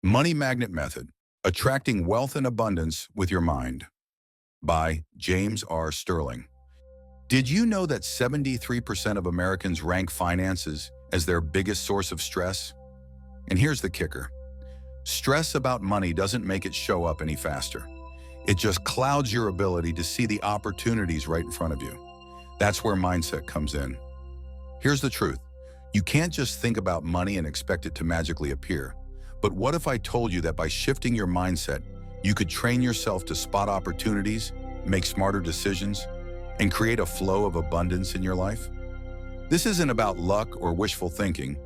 Money Magnet Method, Attracting Wealth and Abundance with Your Mind by James R. Sterling. Did you know that 73% of Americans rank finances as their biggest source of stress? And here's the kicker. Stress about money doesn't make it show up any faster. It just clouds your ability to see the opportunities right in front of you. That's where mindset comes in. Here's the truth. You can't just think about money and expect it to magically appear. But what if I told you that by shifting your mindset, you could train yourself to spot opportunities, make smarter decisions, and create a flow of abundance in your life? This isn't about luck or wishful thinking.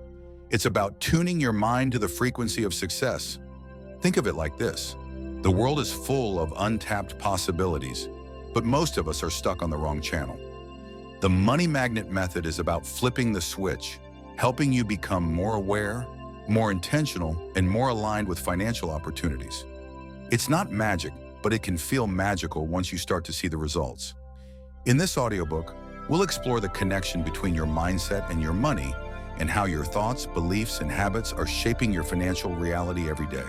It's about tuning your mind to the frequency of success. Think of it like this. The world is full of untapped possibilities, but most of us are stuck on the wrong channel. The Money Magnet Method is about flipping the switch, helping you become more aware, more intentional, and more aligned with financial opportunities. It's not magic, but it can feel magical once you start to see the results. In this audiobook, we'll explore the connection between your mindset and your money and how your thoughts, beliefs, and habits are shaping your financial reality every day.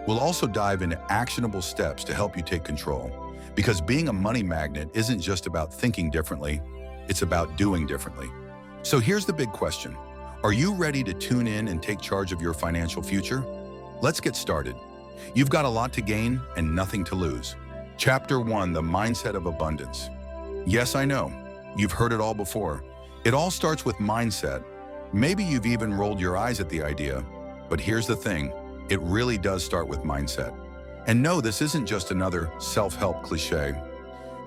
We'll also dive into actionable steps to help you take control, because being a money magnet isn't just about thinking differently, it's about doing differently. So here's the big question. Are you ready to tune in and take charge of your financial future? Let's get started. You've got a lot to gain and nothing to lose. Chapter 1, The Mindset of Abundance. Yes, I know. You've heard it all before. It all starts with mindset. Maybe you've even rolled your eyes at the idea, but here's the thing. It really does start with mindset. And no, this isn't just another self-help cliche.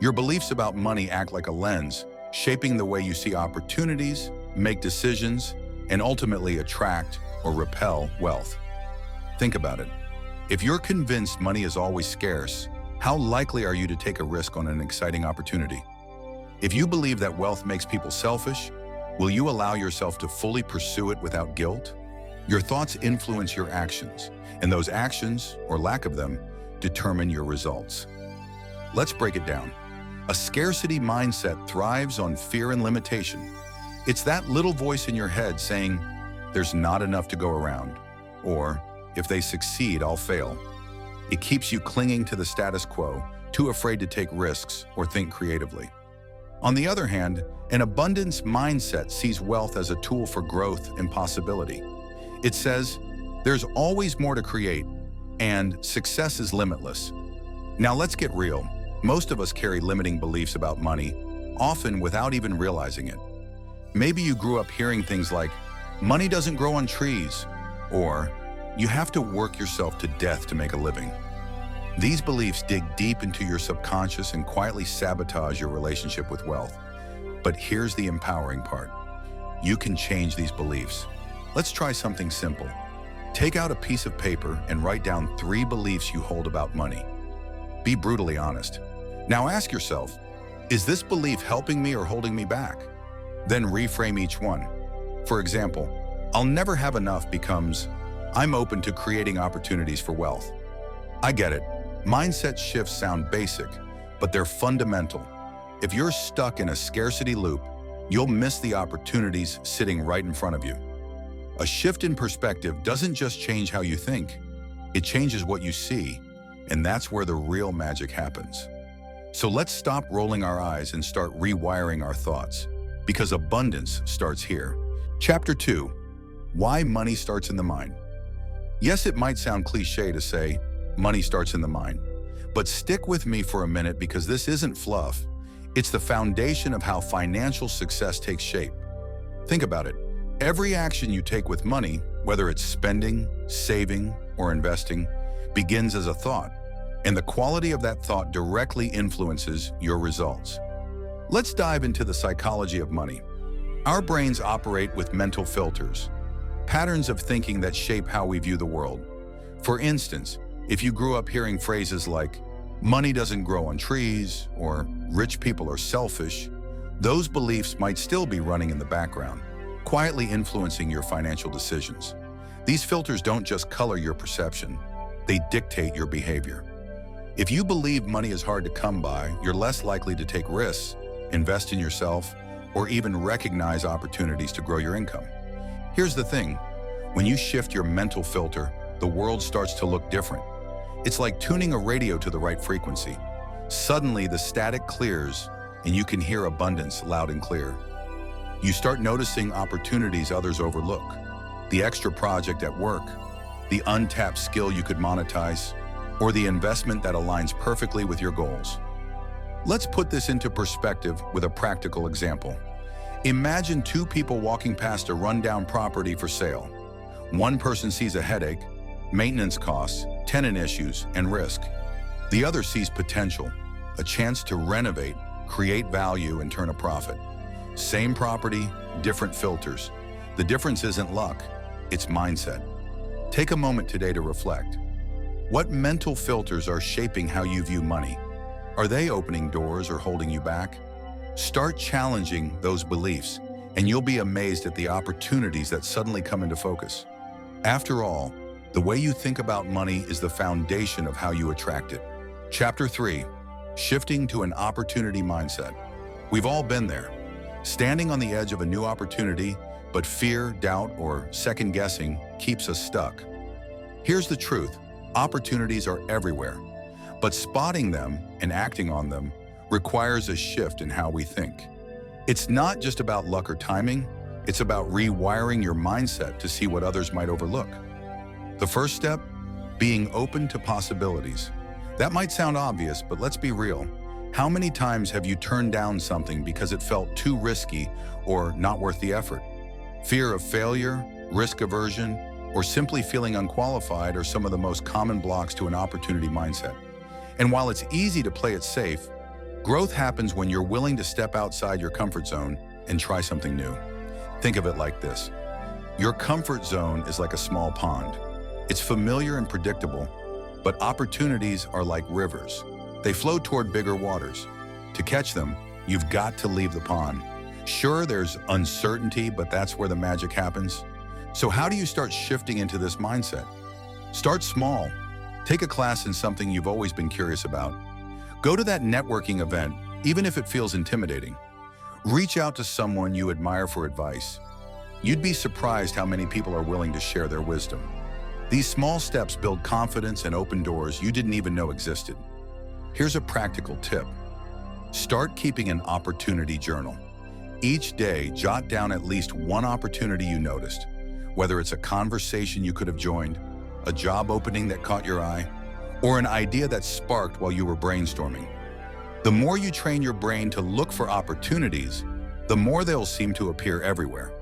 Your beliefs about money act like a lens, shaping the way you see opportunities, make decisions, and ultimately attract or repel wealth. Think about it. If you're convinced money is always scarce, how likely are you to take a risk on an exciting opportunity? If you believe that wealth makes people selfish, will you allow yourself to fully pursue it without guilt? Your thoughts influence your actions, and those actions, or lack of them, determine your results. Let's break it down. A scarcity mindset thrives on fear and limitation. It's that little voice in your head saying, there's not enough to go around, or if they succeed, I'll fail. It keeps you clinging to the status quo, too afraid to take risks or think creatively. On the other hand, an abundance mindset sees wealth as a tool for growth and possibility. It says, there's always more to create, and success is limitless. Now let's get real. Most of us carry limiting beliefs about money, often without even realizing it. Maybe you grew up hearing things like, money doesn't grow on trees, or you have to work yourself to death to make a living. These beliefs dig deep into your subconscious and quietly sabotage your relationship with wealth. But here's the empowering part. You can change these beliefs. Let's try something simple. Take out a piece of paper and write down 3 beliefs you hold about money. Be brutally honest. Now ask yourself, is this belief helping me or holding me back? Then reframe each one. For example, I'll never have enough becomes, I'm open to creating opportunities for wealth. I get it. Mindset shifts sound basic, but they're fundamental. If you're stuck in a scarcity loop, you'll miss the opportunities sitting right in front of you. A shift in perspective doesn't just change how you think, it changes what you see, and that's where the real magic happens. So let's stop rolling our eyes and start rewiring our thoughts, because abundance starts here. Chapter 2, Why Money Starts in the Mind. Yes, it might sound cliche to say, money starts in the mind, but stick with me for a minute because this isn't fluff. It's the foundation of how financial success takes shape. Think about it. Every action you take with money, whether it's spending, saving, or investing, begins as a thought, and the quality of that thought directly influences your results. Let's dive into the psychology of money. Our brains operate with mental filters, patterns of thinking that shape how we view the world. For instance, if you grew up hearing phrases like, money doesn't grow on trees, or rich people are selfish, those beliefs might still be running in the background, quietly influencing your financial decisions. These filters don't just color your perception, they dictate your behavior. If you believe money is hard to come by, you're less likely to take risks, invest in yourself, or even recognize opportunities to grow your income. Here's the thing, when you shift your mental filter, the world starts to look different. It's like tuning a radio to the right frequency. Suddenly, the static clears, and you can hear abundance loud and clear. You start noticing opportunities others overlook. The extra project at work, the untapped skill you could monetize, or the investment that aligns perfectly with your goals. Let's put this into perspective with a practical example. Imagine two people walking past a rundown property for sale. One person sees a headache, maintenance costs, tenant issues, and risk. The other sees potential, a chance to renovate, create value, and turn a profit. Same property, different filters. The difference isn't luck, it's mindset. Take a moment today to reflect. What mental filters are shaping how you view money? Are they opening doors or holding you back? Start challenging those beliefs, and you'll be amazed at the opportunities that suddenly come into focus. After all, the way you think about money is the foundation of how you attract it. Chapter 3, Shifting to an Opportunity Mindset. We've all been there, standing on the edge of a new opportunity, but fear, doubt, or second guessing keeps us stuck. Here's the truth, opportunities are everywhere, but spotting them and acting on them requires a shift in how we think. It's not just about luck or timing, it's about rewiring your mindset to see what others might overlook. The first step, being open to possibilities. That might sound obvious, but let's be real. How many times have you turned down something because it felt too risky or not worth the effort? Fear of failure, risk aversion, or simply feeling unqualified are some of the most common blocks to an opportunity mindset. And while it's easy to play it safe, growth happens when you're willing to step outside your comfort zone and try something new. Think of it like this. Your comfort zone is like a small pond. It's familiar and predictable, but opportunities are like rivers. They flow toward bigger waters. To catch them, you've got to leave the pond. Sure, there's uncertainty, but that's where the magic happens. So how do you start shifting into this mindset? Start small. Take a class in something you've always been curious about. Go to that networking event, even if it feels intimidating. Reach out to someone you admire for advice. You'd be surprised how many people are willing to share their wisdom. These small steps build confidence and open doors you didn't even know existed. Here's a practical tip. Start keeping an opportunity journal. Each day, jot down at least one opportunity you noticed, whether it's a conversation you could have joined, a job opening that caught your eye, or an idea that sparked while you were brainstorming. The more you train your brain to look for opportunities, the more they'll seem to appear everywhere.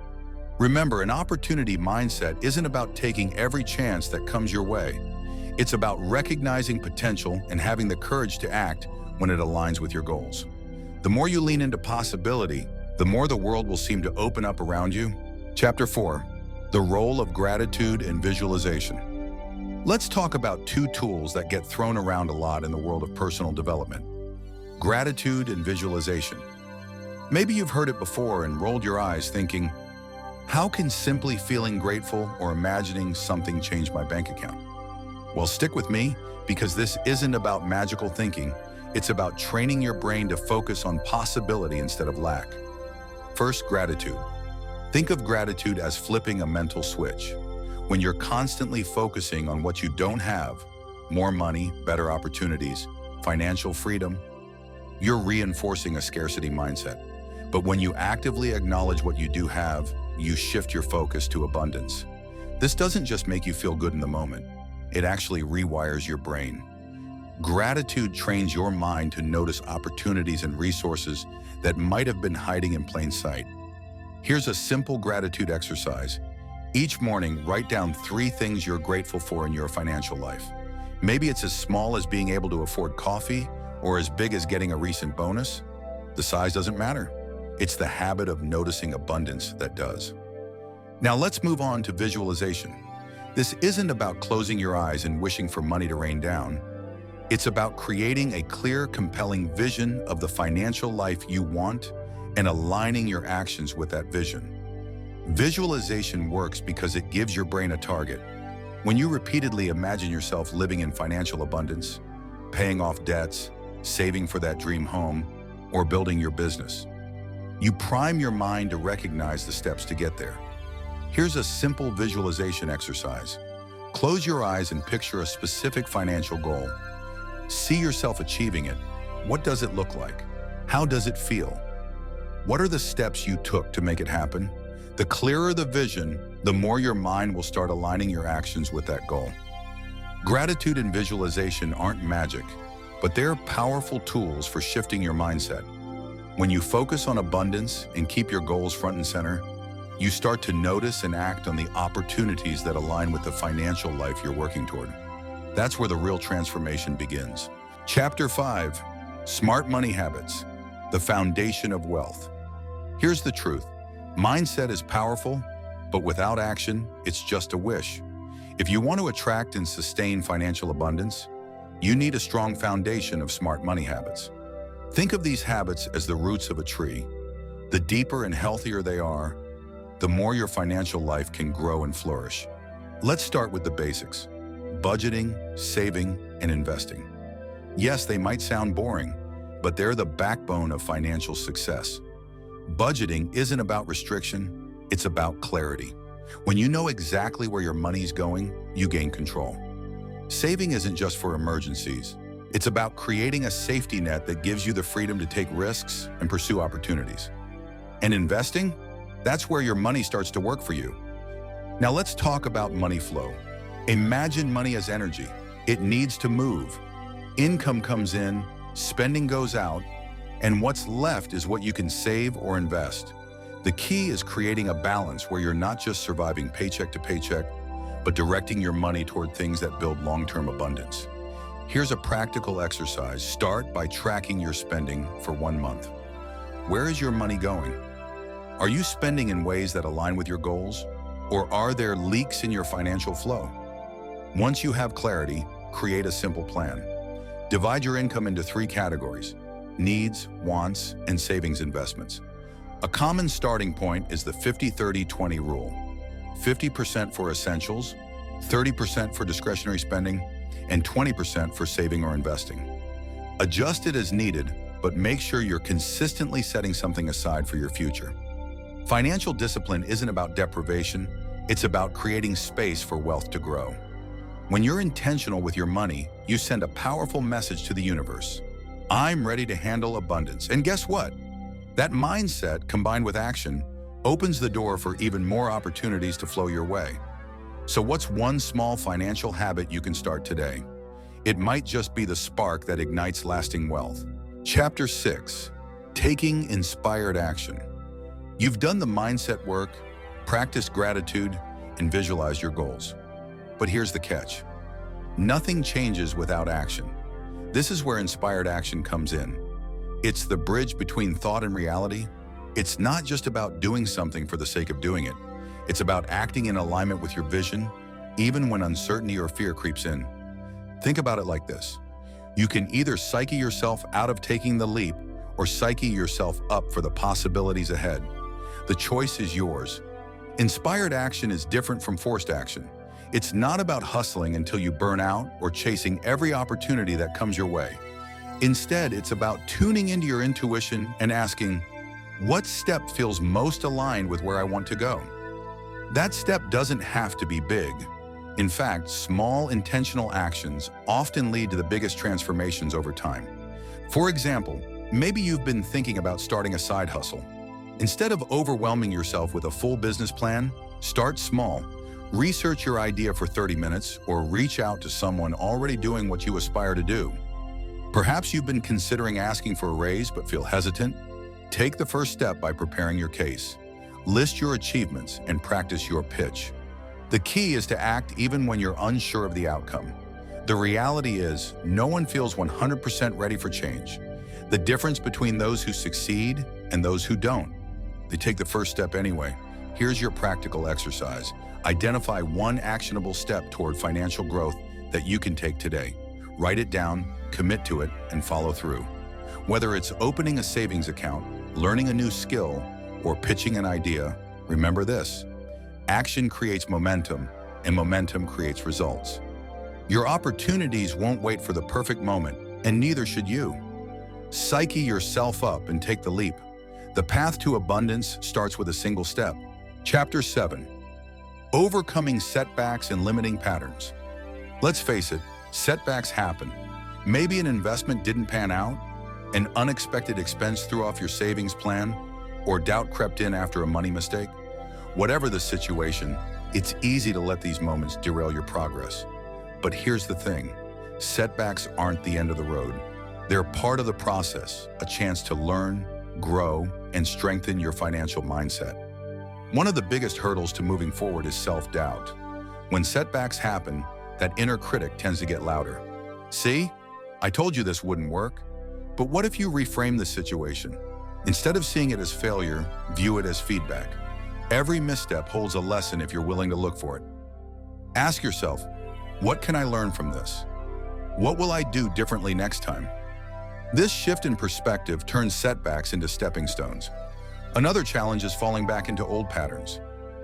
Remember, an opportunity mindset isn't about taking every chance that comes your way. It's about recognizing potential and having the courage to act when it aligns with your goals. The more you lean into possibility, the more the world will seem to open up around you. Chapter 4, The Role of Gratitude and Visualization. Let's talk about two tools that get thrown around a lot in the world of personal development. Gratitude and visualization. Maybe you've heard it before and rolled your eyes thinking, how can simply feeling grateful or imagining something change my bank account? Well, stick with me, because this isn't about magical thinking. It's about training your brain to focus on possibility instead of lack. First, gratitude. Think of gratitude as flipping a mental switch. When you're constantly focusing on what you don't have, more money, better opportunities, financial freedom, you're reinforcing a scarcity mindset. But when you actively acknowledge what you do have, you shift your focus to abundance. This doesn't just make you feel good in the moment. It actually rewires your brain. Gratitude trains your mind to notice opportunities and resources that might have been hiding in plain sight. Here's a simple gratitude exercise. Each morning, write down 3 things you're grateful for in your financial life. Maybe it's as small as being able to afford coffee, or as big as getting a recent bonus. The size doesn't matter. It's the habit of noticing abundance that does. Now let's move on to visualization. This isn't about closing your eyes and wishing for money to rain down. It's about creating a clear, compelling vision of the financial life you want and aligning your actions with that vision. Visualization works because it gives your brain a target. When you repeatedly imagine yourself living in financial abundance, paying off debts, saving for that dream home, or building your business, you prime your mind to recognize the steps to get there. Here's a simple visualization exercise. Close your eyes and picture a specific financial goal. See yourself achieving it. What does it look like? How does it feel? What are the steps you took to make it happen? The clearer the vision, the more your mind will start aligning your actions with that goal. Gratitude and visualization aren't magic, but they're powerful tools for shifting your mindset. When you focus on abundance and keep your goals front and center, you start to notice and act on the opportunities that align with the financial life you're working toward. That's where the real transformation begins. Chapter 5, Smart Money Habits, the Foundation of Wealth. Here's the truth. Mindset is powerful, but without action, it's just a wish. If you want to attract and sustain financial abundance, you need a strong foundation of smart money habits. Think of these habits as the roots of a tree. The deeper and healthier they are, the more your financial life can grow and flourish. Let's start with the basics: budgeting, saving, and investing. Yes, they might sound boring, but they're the backbone of financial success. Budgeting isn't about restriction, it's about clarity. When you know exactly where your money's going, you gain control. Saving isn't just for emergencies. It's about creating a safety net that gives you the freedom to take risks and pursue opportunities. And investing? That's where your money starts to work for you. Now let's talk about money flow. Imagine money as energy. It needs to move. Income comes in, spending goes out, and what's left is what you can save or invest. The key is creating a balance where you're not just surviving paycheck to paycheck, but directing your money toward things that build long-term abundance. Here's a practical exercise. Start by tracking your spending for 1 month. Where is your money going? Are you spending in ways that align with your goals? Or are there leaks in your financial flow? Once you have clarity, create a simple plan. Divide your income into 3 categories: needs, wants, and savings investments. A common starting point is the 50-30-20 rule. 50% for essentials, 30% for discretionary spending, and 20% for saving or investing. Adjust it as needed, but make sure you're consistently setting something aside for your future. Financial discipline isn't about deprivation, it's about creating space for wealth to grow. When you're intentional with your money, you send a powerful message to the universe. I'm ready to handle abundance. And guess what? That mindset, combined with action, opens the door for even more opportunities to flow your way. So what's one small financial habit you can start today? It might just be the spark that ignites lasting wealth. Chapter 6, Taking Inspired Action. You've done the mindset work, practiced gratitude, and visualized your goals. But here's the catch. Nothing changes without action. This is where inspired action comes in. It's the bridge between thought and reality. It's not just about doing something for the sake of doing it. It's about acting in alignment with your vision, even when uncertainty or fear creeps in. Think about it like this. You can either psyche yourself out of taking the leap or psyche yourself up for the possibilities ahead. The choice is yours. Inspired action is different from forced action. It's not about hustling until you burn out or chasing every opportunity that comes your way. Instead, it's about tuning into your intuition and asking, what step feels most aligned with where I want to go? That step doesn't have to be big. In fact, small intentional actions often lead to the biggest transformations over time. For example, maybe you've been thinking about starting a side hustle. Instead of overwhelming yourself with a full business plan, start small. Research your idea for 30 minutes or reach out to someone already doing what you aspire to do. Perhaps you've been considering asking for a raise but feel hesitant. Take the first step by preparing your case. List your achievements and practice your pitch. The key is to act even when you're unsure of the outcome. The reality is, no one feels 100% ready for change. The difference between those who succeed and those who don't, they take the first step anyway. Here's your practical exercise. Identify one actionable step toward financial growth that you can take today. Write it down, commit to it, and follow through. Whether it's opening a savings account, learning a new skill, or pitching an idea, remember this: action creates momentum, and momentum creates results. Your opportunities won't wait for the perfect moment, and neither should you. Psyche yourself up and take the leap. The path to abundance starts with a single step. Chapter 7, Overcoming setbacks and limiting patterns. Let's face it, setbacks happen. Maybe an investment didn't pan out, an unexpected expense threw off your savings plan, or doubt crept in after a money mistake. Whatever the situation, it's easy to let these moments derail your progress. But here's the thing, setbacks aren't the end of the road. They're part of the process, a chance to learn, grow, and strengthen your financial mindset. One of the biggest hurdles to moving forward is self-doubt. When setbacks happen, that inner critic tends to get louder. See, I told you this wouldn't work. But what if you reframe the situation? Instead of seeing it as failure, view it as feedback. Every misstep holds a lesson if you're willing to look for it. Ask yourself, what can I learn from this? What will I do differently next time? This shift in perspective turns setbacks into stepping stones. Another challenge is falling back into old patterns.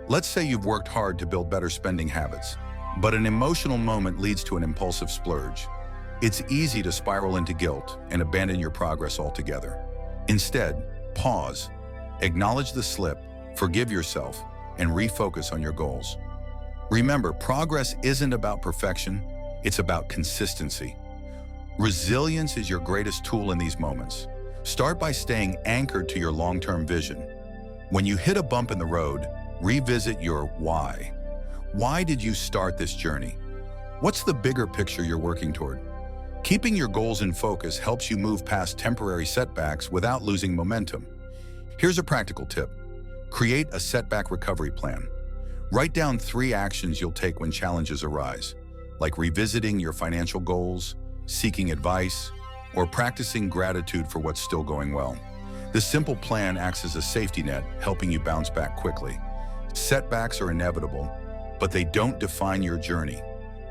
Let's say you've worked hard to build better spending habits, but an emotional moment leads to an impulsive splurge. It's easy to spiral into guilt and abandon your progress altogether. Instead, pause, acknowledge the slip, forgive yourself, and refocus on your goals. Remember, progress isn't about perfection, it's about consistency. Resilience is your greatest tool in these moments. Start by staying anchored to your long-term vision. When you hit a bump in the road, revisit your why. Why did you start this journey? What's the bigger picture you're working toward? Keeping your goals in focus helps you move past temporary setbacks without losing momentum. Here's a practical tip. Create a setback recovery plan. Write down 3 actions you'll take when challenges arise, like revisiting your financial goals, seeking advice, or practicing gratitude for what's still going well. This simple plan acts as a safety net, helping you bounce back quickly. Setbacks are inevitable, but they don't define your journey.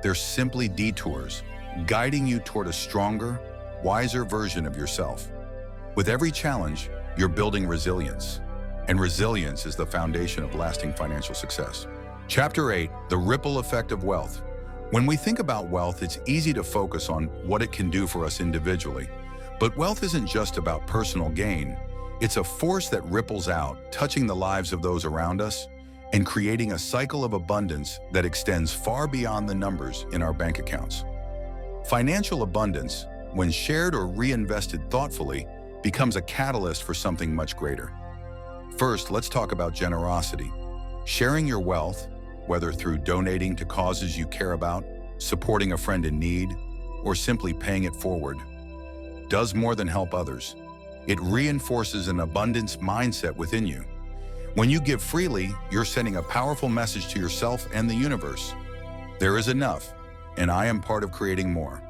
They're simply detours, guiding you toward a stronger, wiser version of yourself. With every challenge, you're building resilience, and resilience is the foundation of lasting financial success. Chapter 8, the ripple effect of wealth. When we think about wealth, it's easy to focus on what it can do for us individually. But wealth isn't just about personal gain. It's a force that ripples out, touching the lives of those around us and creating a cycle of abundance that extends far beyond the numbers in our bank accounts. Financial abundance, when shared or reinvested thoughtfully, becomes a catalyst for something much greater. First, let's talk about generosity. Sharing your wealth, whether through donating to causes you care about, supporting a friend in need, or simply paying it forward, does more than help others. It reinforces an abundance mindset within you. When you give freely, you're sending a powerful message to yourself and the universe. There is enough, and I am part of creating more.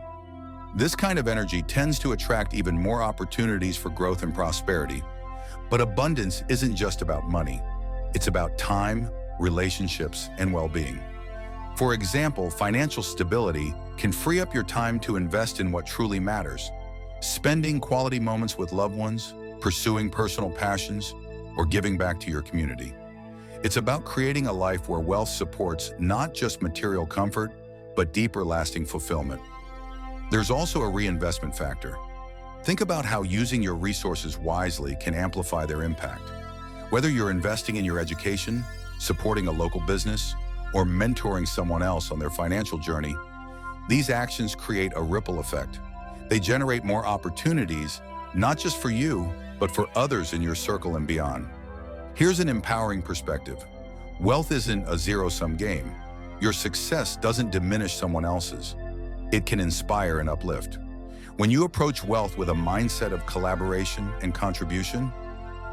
This kind of energy tends to attract even more opportunities for growth and prosperity. But abundance isn't just about money. It's about time, relationships, and well-being. For example, financial stability can free up your time to invest in what truly matters. Spending quality moments with loved ones, pursuing personal passions, or giving back to your community. It's about creating a life where wealth supports not just material comfort, but deeper lasting fulfillment. There's also a reinvestment factor. Think about how using your resources wisely can amplify their impact. Whether you're investing in your education, supporting a local business, or mentoring someone else on their financial journey, these actions create a ripple effect. They generate more opportunities, not just for you, but for others in your circle and beyond. Here's an empowering perspective. Wealth isn't a zero-sum game. Your success doesn't diminish someone else's. It can inspire and uplift. When you approach wealth with a mindset of collaboration and contribution,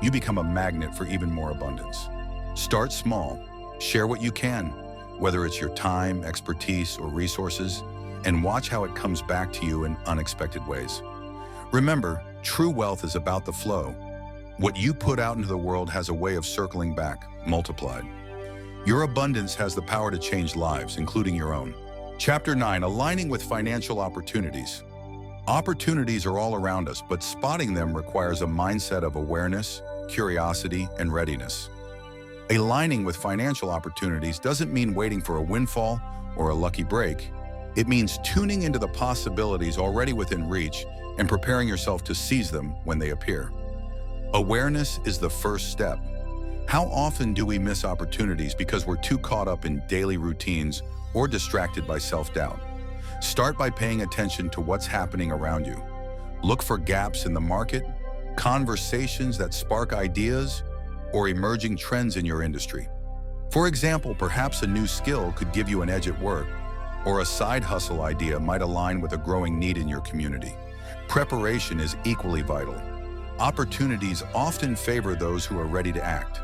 you become a magnet for even more abundance. Start small, share what you can, whether it's your time, expertise, or resources, and watch how it comes back to you in unexpected ways. Remember, true wealth is about the flow. What you put out into the world has a way of circling back, multiplied. Your abundance has the power to change lives, including your own. Chapter 9, aligning with financial opportunities. Opportunities are all around us, but spotting them requires a mindset of awareness, curiosity, and readiness. Aligning with financial opportunities doesn't mean waiting for a windfall or a lucky break. It means tuning into the possibilities already within reach and preparing yourself to seize them when they appear. Awareness is the first step. How often do we miss opportunities because we're too caught up in daily routines or distracted by self-doubt? Start by paying attention to what's happening around you. Look for gaps in the market, conversations that spark ideas, or emerging trends in your industry. For example, perhaps a new skill could give you an edge at work, or a side hustle idea might align with a growing need in your community. Preparation is equally vital. Opportunities often favor those who are ready to act.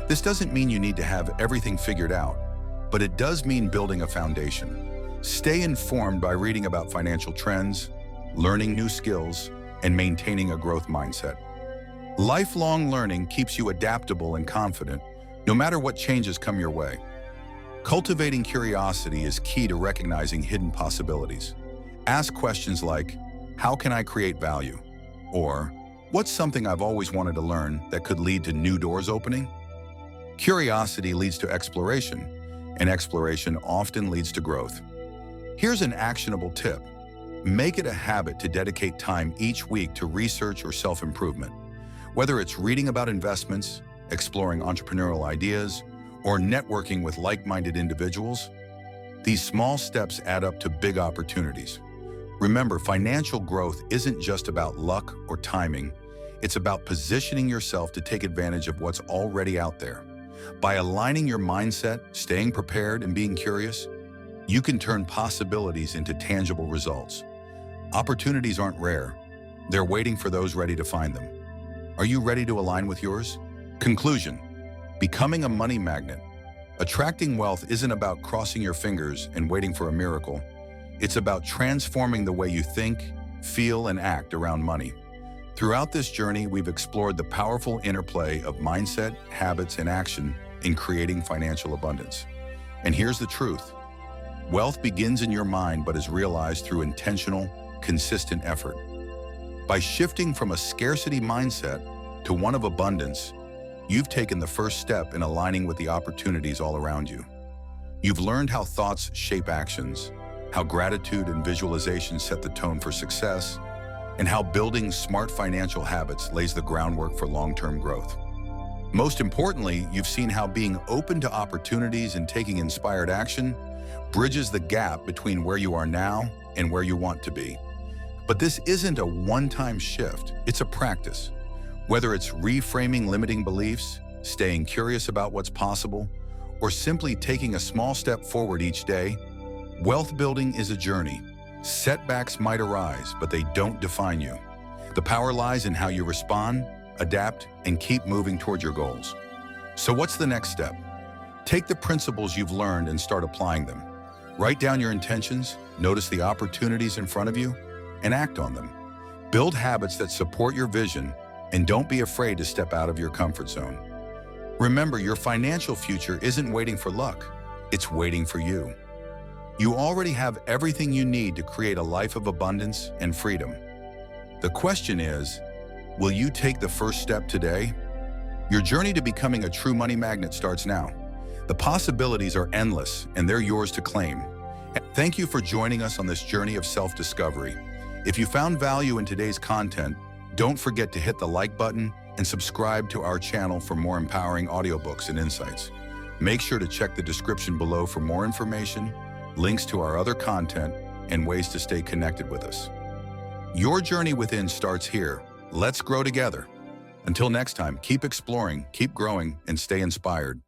This doesn't mean you need to have everything figured out, but it does mean building a foundation. Stay informed by reading about financial trends, learning new skills, and maintaining a growth mindset. Lifelong learning keeps you adaptable and confident, no matter what changes come your way. Cultivating curiosity is key to recognizing hidden possibilities. Ask questions like, how can I create value? Or, what's something I've always wanted to learn that could lead to new doors opening? Curiosity leads to exploration, and exploration often leads to growth. Here's an actionable tip. Make it a habit to dedicate time each week to research or self-improvement. Whether it's reading about investments, exploring entrepreneurial ideas, or networking with like-minded individuals, these small steps add up to big opportunities. Remember, financial growth isn't just about luck or timing. It's about positioning yourself to take advantage of what's already out there. By aligning your mindset, staying prepared, and being curious, you can turn possibilities into tangible results. Opportunities aren't rare. They're waiting for those ready to find them. Are you ready to align with yours? Conclusion: becoming a money magnet. Attracting wealth isn't about crossing your fingers and waiting for a miracle. It's about transforming the way you think, feel, and act around money. Throughout this journey, we've explored the powerful interplay of mindset, habits, and action in creating financial abundance. And here's the truth. Wealth begins in your mind but is realized through intentional, consistent effort. By shifting from a scarcity mindset to one of abundance, you've taken the first step in aligning with the opportunities all around you. You've learned how thoughts shape actions, how gratitude and visualization set the tone for success, and how building smart financial habits lays the groundwork for long-term growth. Most importantly, you've seen how being open to opportunities and taking inspired action bridges the gap between where you are now and where you want to be. But this isn't a one-time shift, it's a practice. Whether it's reframing limiting beliefs, staying curious about what's possible, or simply taking a small step forward each day, wealth building is a journey. Setbacks might arise, but they don't define you. The power lies in how you respond, adapt, and keep moving toward your goals. So what's the next step? Take the principles you've learned and start applying them. Write down your intentions, notice the opportunities in front of you, and act on them. Build habits that support your vision, and don't be afraid to step out of your comfort zone. Remember, your financial future isn't waiting for luck, it's waiting for you. You already have everything you need to create a life of abundance and freedom. The question is, will you take the first step today? Your journey to becoming a true money magnet starts now. The possibilities are endless, and they're yours to claim. Thank you for joining us on this journey of self-discovery. If you found value in today's content, don't forget to hit the like button and subscribe to our channel for more empowering audiobooks and insights. Make sure to check the description below for more information, links to our other content, and ways to stay connected with us. Your journey within starts here. Let's grow together. Until next time, keep exploring, keep growing, and stay inspired.